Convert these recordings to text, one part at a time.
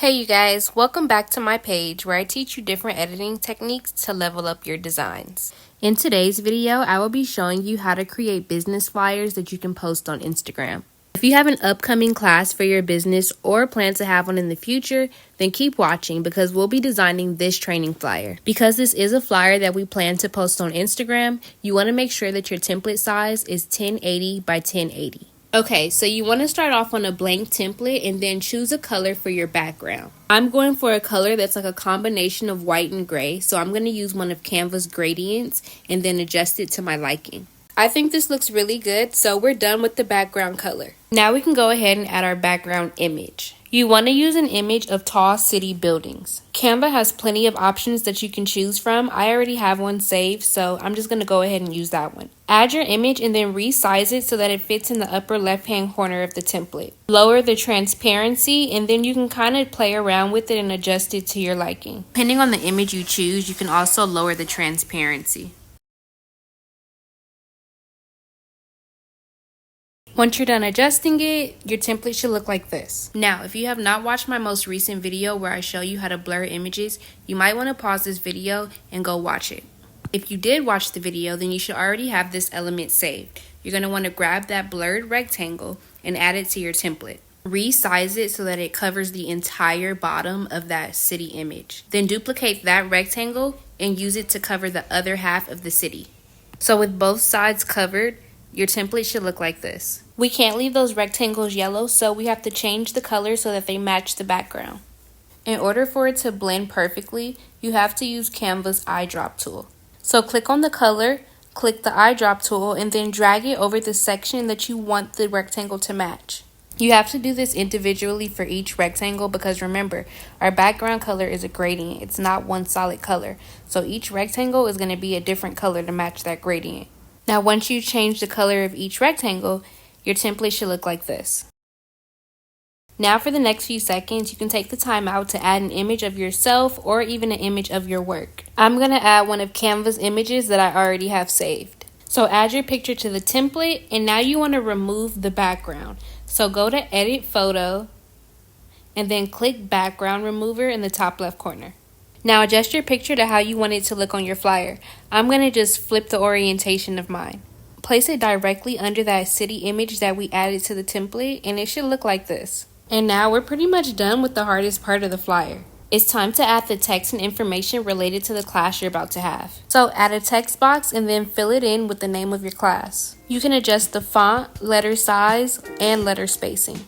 Hey you guys, welcome back to my page where I teach you different editing techniques to level up your designs. In today's video, I will be showing you how to create business flyers that you can post on Instagram. If you have an upcoming class for your business or plan to have one in the future, then keep watching because we'll be designing this training flyer. Because this is a flyer that we plan to post on Instagram, you want to make sure that your template size is 1080 by 1080. Okay, so you want to start off on a blank template and then choose a color for your background. I'm going for a color that's like a combination of white and gray, so I'm going to use one of Canva's gradients and then adjust it to my liking. I think this looks really good, so we're done with the background color. Now we can go ahead and add our background image. You want to use an image of tall city buildings. Canva has plenty of options that you can choose from. I already have one saved, so I'm just going to go ahead and use that one. Add your image and then resize it so that it fits in the upper left-hand corner of the template. Lower the transparency and then you can kind of play around with it and adjust it to your liking. Depending on the image you choose, you can also lower the transparency. Once you're done adjusting it, your template should look like this. Now, if you have not watched my most recent video where I show you how to blur images, you might want to pause this video and go watch it. If you did watch the video, then you should already have this element saved. You're going to want to grab that blurred rectangle and add it to your template. Resize it so that it covers the entire bottom of that city image. Then duplicate that rectangle and use it to cover the other half of the city. So with both sides covered, your template should look like this. We can't leave those rectangles yellow, so we have to change the color so that they match the background. In order for it to blend perfectly, you have to use Canva's eyedrop tool. So click on the color, click the eyedrop tool, and then drag it over the section that you want the rectangle to match. You have to do this individually for each rectangle because remember, our background color is a gradient. It's not one solid color. So each rectangle is going to be a different color to match that gradient. Now, once you change the color of each rectangle, your template should look like this. Now for the next few seconds, you can take the time out to add an image of yourself or even an image of your work. I'm going to add one of Canva's images that I already have saved. So add your picture to the template and now you want to remove the background. So go to Edit Photo and then click Background Remover in the top left corner. Now adjust your picture to how you want it to look on your flyer. I'm going to just flip the orientation of mine. Place it directly under that city image that we added to the template and it should look like this. And now we're pretty much done with the hardest part of the flyer. It's time to add the text and information related to the class you're about to have. So add a text box and then fill it in with the name of your class. You can adjust the font, letter size, and letter spacing.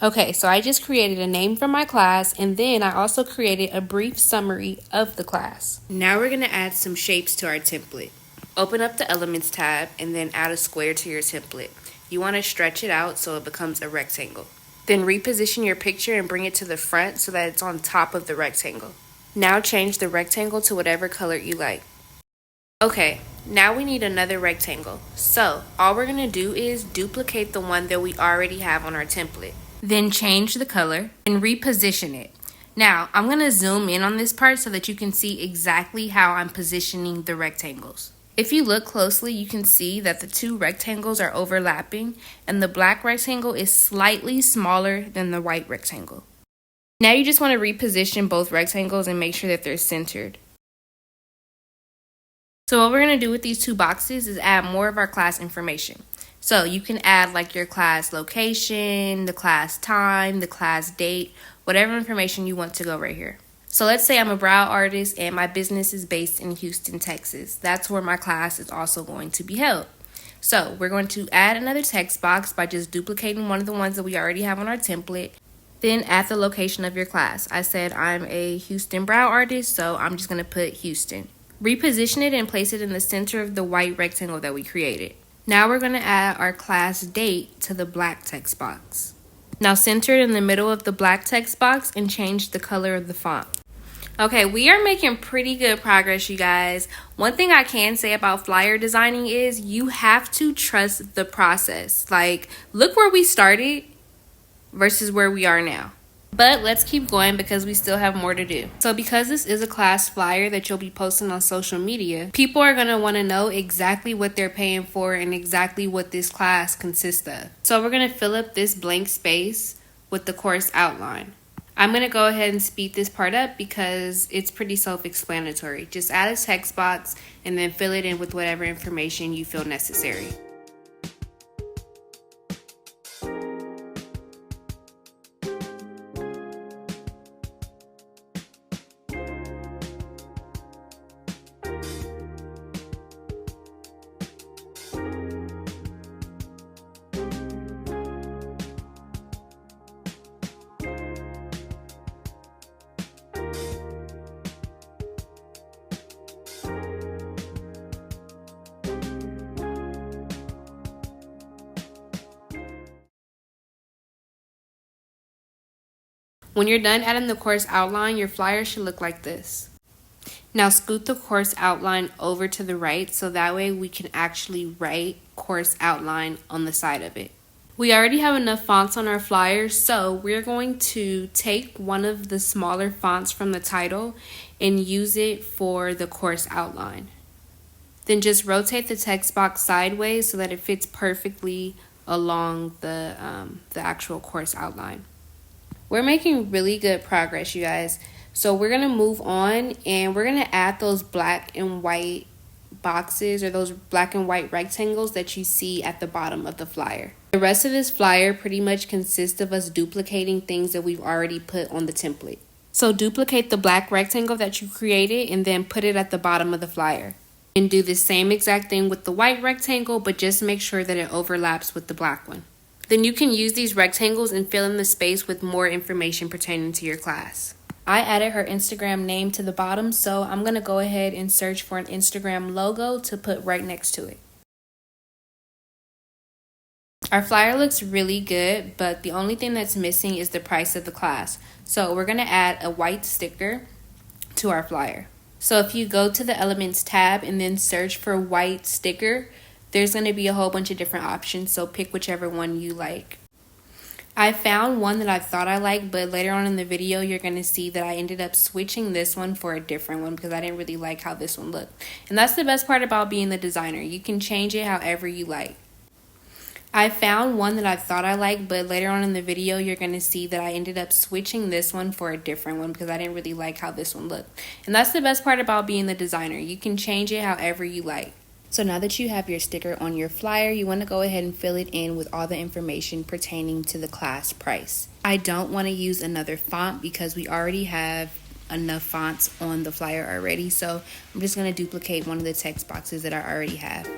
Okay, so I just created a name for my class and then I also created a brief summary of the class. Now we're going to add some shapes to our template. Open up the Elements tab and then add a square to your template. You want to stretch it out so it becomes a rectangle. Then reposition your picture and bring it to the front so that it's on top of the rectangle. Now change the rectangle to whatever color you like. Okay, now we need another rectangle. So all we're gonna do is duplicate the one that we already have on our template. Then change the color and reposition it. Now I'm gonna zoom in on this part so that you can see exactly how I'm positioning the rectangles. If you look closely, you can see that the two rectangles are overlapping and the black rectangle is slightly smaller than the white rectangle. Now you just want to reposition both rectangles and make sure that they're centered. So what we're going to do with these two boxes is add more of our class information. So you can add like your class location, the class time, the class date, whatever information you want to go right here. So let's say I'm a brow artist and my business is based in Houston, Texas. That's where my class is also going to be held. So we're going to add another text box by just duplicating one of the ones that we already have on our template. Then add the location of your class. I said I'm a Houston brow artist, so I'm just going to put Houston. Reposition it and place it in the center of the white rectangle that we created. Now we're going to add our class date to the black text box. Now center it in the middle of the black text box and change the color of the font. Okay, we are making pretty good progress, you guys. One thing I can say about flyer designing is you have to trust the process. Like, look where we started versus where we are now. But let's keep going because we still have more to do. So because this is a class flyer that you'll be posting on social media, people are going to want to know exactly what they're paying for and exactly what this class consists of. So we're going to fill up this blank space with the course outline. I'm going to go ahead and speed this part up because it's pretty self-explanatory. Just add a text box and then fill it in with whatever information you feel necessary. When you're done adding the course outline, your flyer should look like this. Now scoot the course outline over to the right so that way we can actually write course outline on the side of it. We already have enough fonts on our flyer, so we're going to take one of the smaller fonts from the title and use it for the course outline. Then just rotate the text box sideways so that it fits perfectly along the actual course outline. We're making really good progress, you guys. So we're going to move on and we're going to add those black and white boxes or those black and white rectangles that you see at the bottom of the flyer. The rest of this flyer pretty much consists of us duplicating things that we've already put on the template. So duplicate the black rectangle that you created and then put it at the bottom of the flyer. And do the same exact thing with the white rectangle, but just make sure that it overlaps with the black one. Then you can use these rectangles and fill in the space with more information pertaining to your class. I added her Instagram name to the bottom, so I'm going to go ahead and search for an Instagram logo to put right next to it. Our flyer looks really good, but the only thing that's missing is the price of the class. So we're going to add a white sticker to our flyer. So if you go to the Elements tab and then search for white sticker, there's going to be a whole bunch of different options, so pick whichever one you like. I found one that I thought I liked, but later on in the video, you're going to see that I ended up switching this one for a different one because I didn't really like how this one looked. And that's the best part about being the designer. You can change it however you like. I found one that I thought I liked, but later on in the video, you're going to see that I ended up switching this one for a different one because I didn't really like how this one looked. And that's the best part about being the designer. You can change it however you like. So now that you have your sticker on your flyer, you want to go ahead and fill it in with all the information pertaining to the class price. I don't want to use another font because we already have enough fonts on the flyer already. So I'm just going to duplicate one of the text boxes that I already have.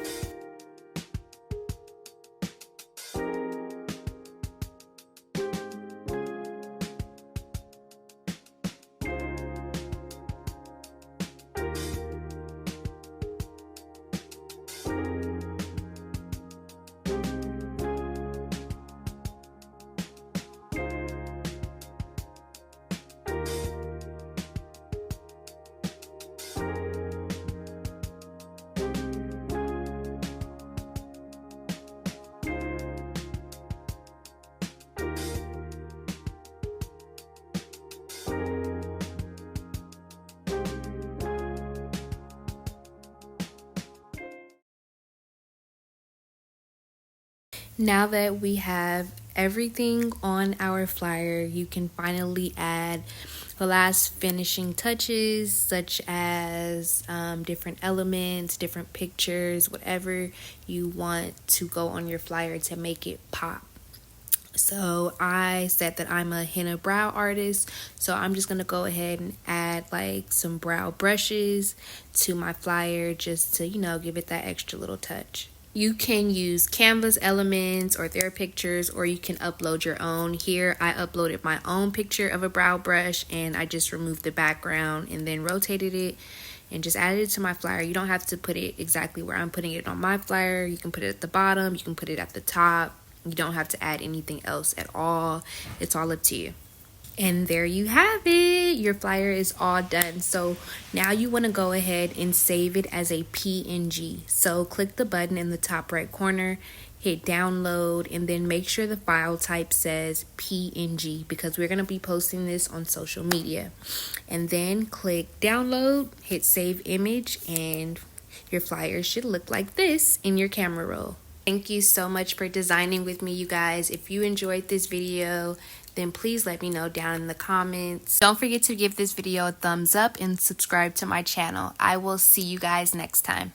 Now that we have everything on our flyer, you can finally add the last finishing touches, such as different elements, different pictures, whatever you want to go on your flyer to make it pop. So I said that I'm a henna brow artist, so I'm just gonna go ahead and add like some brow brushes to my flyer just to, give it that extra little touch. You can use Canva's elements or their pictures, or you can upload your own. Here I uploaded my own picture of a brow brush, and I just removed the background and then rotated it and just added it to my flyer. You don't have to put it exactly where I'm putting it on my flyer. You can put it at the bottom, you can put it at the top. You don't have to add anything else at all. It's all up to you. And there you have it. Your flyer is all done. So now you want to go ahead and save it as a PNG. So click the button in the top right corner, hit download, and then make sure the file type says PNG because we're going to be posting this on social media. And then click download, hit save image, and your flyer should look like this in your camera roll. Thank you so much for designing with me, you guys. If you enjoyed this video, then please let me know down in the comments. Don't forget to give this video a thumbs up and subscribe to my channel. I will see you guys next time.